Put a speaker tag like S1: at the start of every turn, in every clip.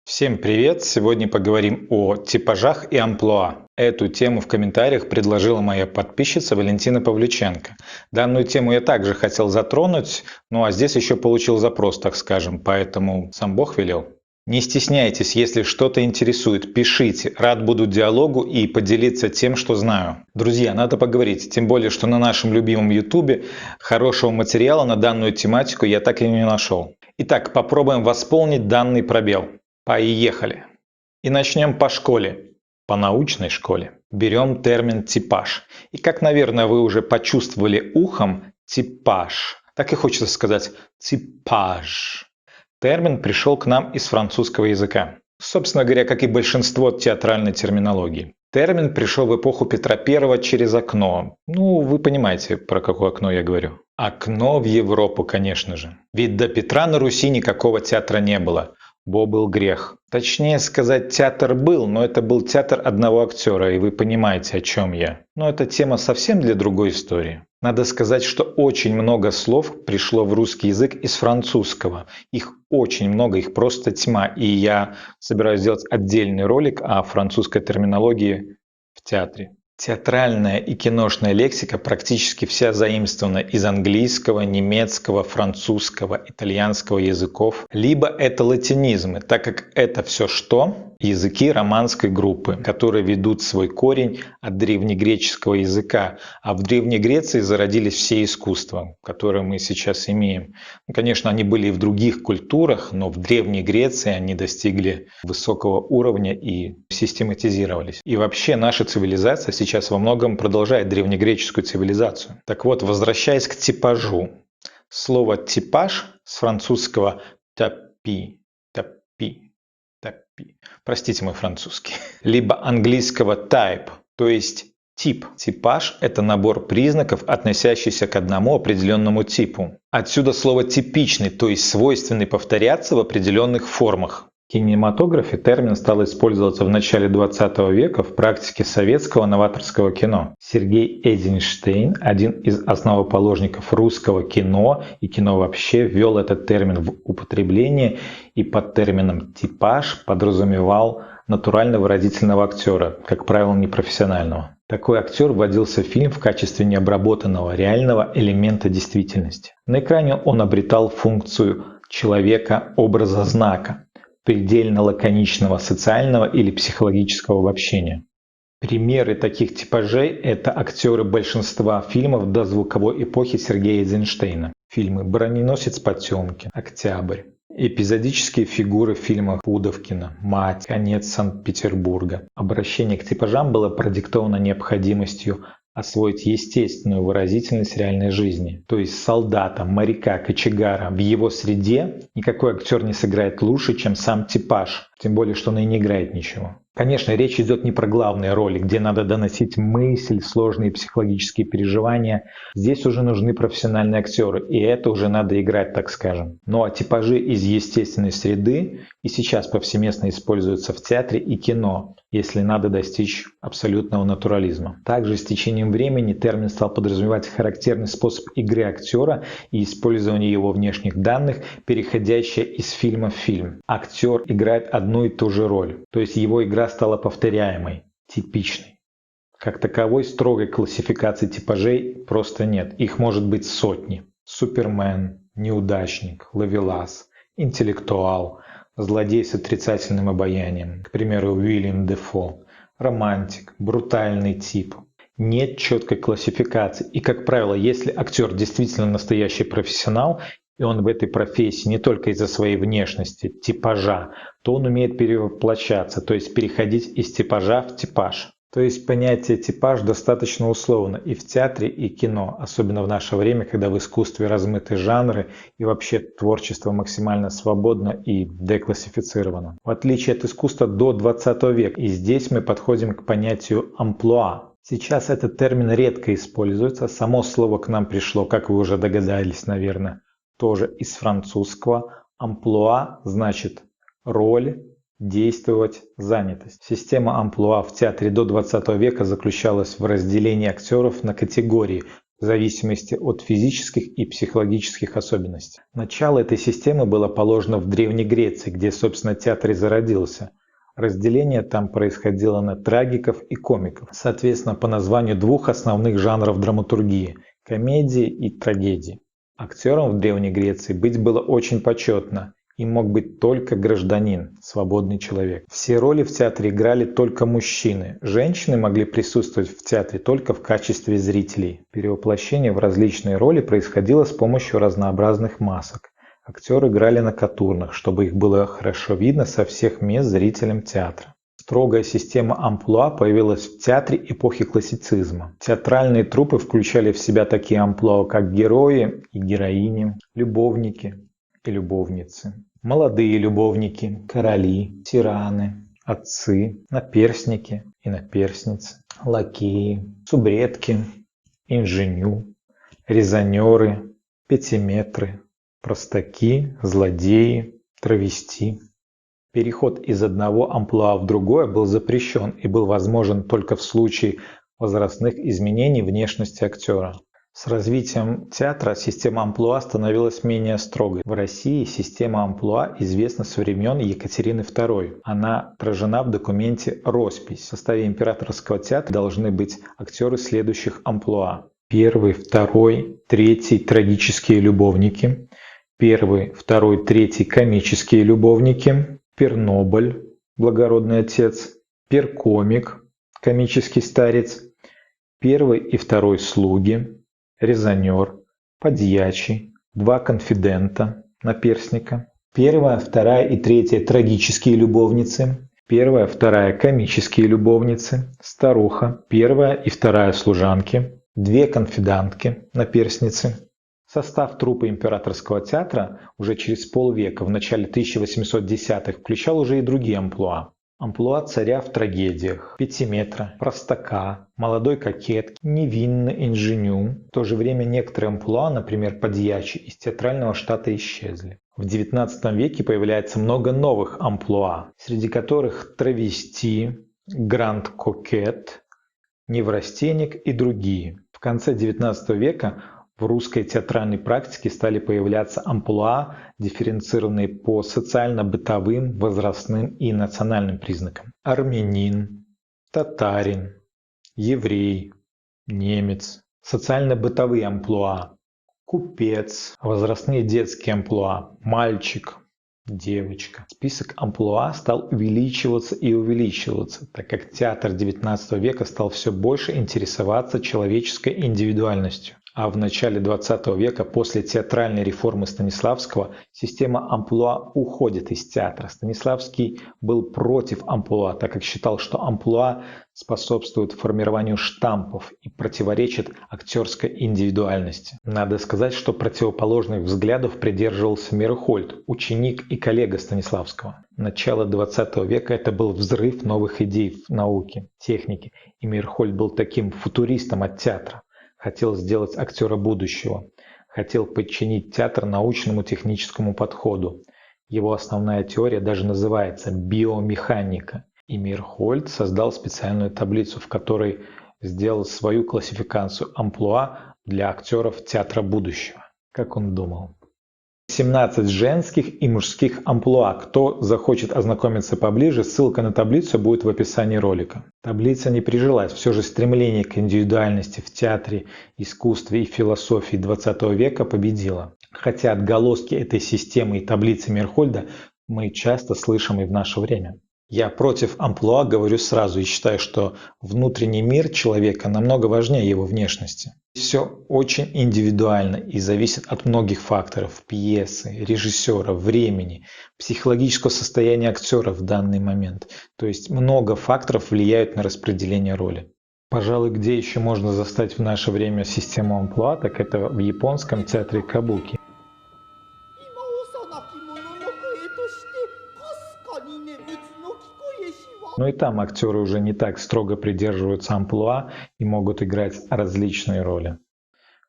S1: Всем привет! Сегодня поговорим о типажах и амплуа. Эту тему в комментариях предложила моя подписчица Валентина Павлюченко. Данную тему я также хотел затронуть, ну а здесь еще получил запрос, так скажем, поэтому сам Бог велел. Не стесняйтесь, если что-то интересует, пишите. Рад буду диалогу и поделиться тем, что знаю. Друзья, надо поговорить, тем более, что на нашем любимом YouTube хорошего материала на данную тематику я так и не нашел. Итак, попробуем восполнить данный пробел. Поехали! И начнем по школе, по научной школе. Берем термин типаж. И как, наверное, вы уже почувствовали ухом, типаж. Так и хочется сказать типаж. Термин пришел к нам из французского языка. Собственно говоря, как и большинство театральной терминологии. Термин пришел в эпоху Петра I через окно. Ну, вы понимаете, про какое окно я говорю. Окно в Европу, конечно же. Ведь до Петра на Руси никакого театра не было. Бо был грех. Точнее сказать, театр был, но это был театр одного актера, и вы понимаете, о чем я. Но это тема совсем для другой истории. Надо сказать, что очень много слов пришло в русский язык из французского. Их очень много, их просто тьма. И я собираюсь сделать отдельный ролик о французской терминологии в театре. Театральная и киношная лексика практически вся заимствована из английского, немецкого, французского, итальянского языков. Либо это латинизмы, так как это все что? Языки романской группы, которые ведут свой корень от древнегреческого языка. А в Древней Греции зародились все искусства, которые мы сейчас имеем. Ну, конечно, они были и в других культурах, но в Древней Греции они достигли высокого уровня и систематизировались. И вообще наша цивилизация сейчас во многом продолжает древнегреческую цивилизацию. Так вот, возвращаясь к типажу. Слово «типаж» с французского «tapis», простите мой французский, либо английского type, то есть тип. Типаж – это набор признаков, относящихся к одному определенному типу. Отсюда слово «типичный», то есть свойственный повторяться в определенных формах. В кинематографе термин стал использоваться в начале 20 века в практике советского новаторского кино. Сергей Эйзенштейн, один из основоположников русского кино и кино вообще, ввел этот термин в употребление и под термином «типаж» подразумевал натурально-выразительного актера, как правило, непрофессионального. Такой актер вводился в фильм в качестве необработанного реального элемента действительности. На экране он обретал функцию человека-образа знака, предельно лаконичного социального или психологического обобщения. Примеры таких типажей – это актеры большинства фильмов дозвуковой эпохи Сергея Эйзенштейна. Фильмы «Броненосец Потемкин», «Октябрь». Эпизодические фигуры в фильмах Пудовкина, «Мать», «Конец Санкт-Петербурга». Обращение к типажам было продиктовано необходимостью освоить естественную выразительность реальной жизни. То есть солдата, моряка, кочегара в его среде никакой актер не сыграет лучше, чем сам типаж. Тем более, что он и не играет ничего. Конечно, речь идет не про главные роли, где надо доносить мысль, сложные психологические переживания. Здесь уже нужны профессиональные актеры, и это уже надо играть, так скажем. Ну а типажи из естественной среды и сейчас повсеместно используются в театре и кино, если надо достичь абсолютного натурализма. Также с течением времени термин стал подразумевать характерный способ игры актера и использование его внешних данных, переходящее из фильма в фильм. Актер играет одну и ту же роль, то есть его игра стала повторяемой, типичной. Как таковой строгой классификации типажей просто нет, их может быть сотни. Супермен, неудачник, ловелас, интеллектуал, злодей с отрицательным обаянием, к примеру, Уильям Дефо, романтик, брутальный тип. Нет четкой классификации. И, как правило, если актер действительно настоящий профессионал, и он в этой профессии не только из-за своей внешности, типажа, то он умеет перевоплощаться, то есть переходить из типажа в типаж. То есть понятие типаж достаточно условно и в театре, и кино, особенно в наше время, когда в искусстве размыты жанры и вообще творчество максимально свободно и деклассифицировано. В отличие от искусства до 20 века. И здесь мы подходим к понятию амплуа. Сейчас этот термин редко используется, само слово к нам пришло, как вы уже догадались, наверное, тоже из французского. Амплуа значит роль, действовать, занятость. Система амплуа в театре до 20 века заключалась в разделении актеров на категории в зависимости от физических и психологических особенностей. Начало этой системы было положено в Древней Греции, где, собственно, театр и зародился. Разделение там происходило на трагиков и комиков, соответственно, по названию двух основных жанров драматургии – комедии и трагедии. Актером в Древней Греции быть было очень почетно. Им мог быть только гражданин, свободный человек. Все роли в театре играли только мужчины. Женщины могли присутствовать в театре только в качестве зрителей. Перевоплощение в различные роли происходило с помощью разнообразных масок. Актеры играли на катурнах, чтобы их было хорошо видно со всех мест зрителям театра. Строгая система амплуа появилась в театре эпохи классицизма. Театральные труппы включали в себя такие амплуа, как герои и героини, любовники и любовницы, молодые любовники, короли, тираны, отцы, наперстники и наперстницы, лакеи, субредки, инженю, резонеры, пятиметры, простаки, злодеи, травести. Переход из одного амплуа в другое был запрещен и был возможен только в случае возрастных изменений внешности актера. С развитием театра система амплуа становилась менее строгой. В России система амплуа известна со времен Екатерины II. Она отражена в документе «Роспись». В составе императорского театра должны быть актеры следующих амплуа. Первый, второй, третий трагические любовники. Первый, второй, третий комические любовники. Пернобыль, благородный отец. Перкомик, комический старец. Первый и второй слуги. Резонер, подьячий, два конфидента, наперстника, первая, вторая и третья трагические любовницы, первая, вторая комические любовницы, старуха, первая и вторая служанки, две конфидантки, наперстницы. Состав труппы императорского театра уже через полвека, в начале 1810-х, включал уже и другие амплуа. Амплуа царя в трагедиях, пятиметра, простака, молодой кокетки, невинной инженю. В то же время некоторые амплуа, например, подьячий, из театрального штата исчезли. В XIX веке появляется много новых амплуа, среди которых травести, гранд-кокет, неврастенник и другие. В конце XIX века в русской театральной практике стали появляться амплуа, дифференцированные по социально-бытовым, возрастным и национальным признакам. Армянин, татарин, еврей, немец. Социально-бытовые амплуа. Купец, возрастные детские амплуа, мальчик, девочка. Список амплуа стал увеличиваться и увеличиваться, так как театр XIX века стал все больше интересоваться человеческой индивидуальностью. А в начале XX века, после театральной реформы Станиславского, система амплуа уходит из театра. Станиславский был против амплуа, так как считал, что амплуа способствует формированию штампов и противоречит актерской индивидуальности. Надо сказать, что противоположных взглядов придерживался Мейрхольд, ученик и коллега Станиславского. Начало XX века это был взрыв новых идей в науке, технике, и Мейрхольд был таким футуристом от театра. Хотел сделать актера будущего, хотел подчинить театр научному техническому подходу. Его основная теория даже называется биомеханика. И Мейрхольд создал специальную таблицу, в которой сделал свою классификацию амплуа для актеров театра будущего. Как он думал? 17 женских и мужских амплуа. Кто захочет ознакомиться поближе, ссылка на таблицу будет в описании ролика. Таблица не прижилась, все же стремление к индивидуальности в театре, искусстве и философии XX века победило. Хотя отголоски этой системы и таблицы Мейрхольда мы часто слышим и в наше время. Я против амплуа говорю сразу и считаю, что внутренний мир человека намного важнее его внешности. Все очень индивидуально и зависит от многих факторов: пьесы, режиссера, времени, психологического состояния актера в данный момент. То есть много факторов влияют на распределение роли. Пожалуй, где еще можно застать в наше время систему амплуа, так это в японском театре кабуки. Но и там актеры уже не так строго придерживаются амплуа и могут играть различные роли.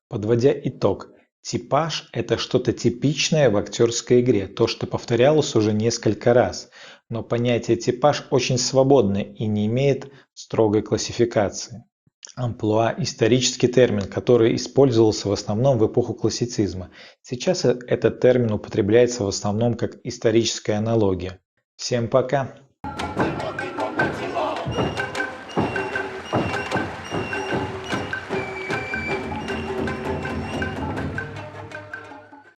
S1: Подводя итог, типаж – это что-то типичное в актерской игре, то, что повторялось уже несколько раз. Но понятие типаж очень свободное и не имеет строгой классификации. Амплуа – исторический термин, который использовался в основном в эпоху классицизма. Сейчас этот термин употребляется в основном как историческая аналогия. Всем пока!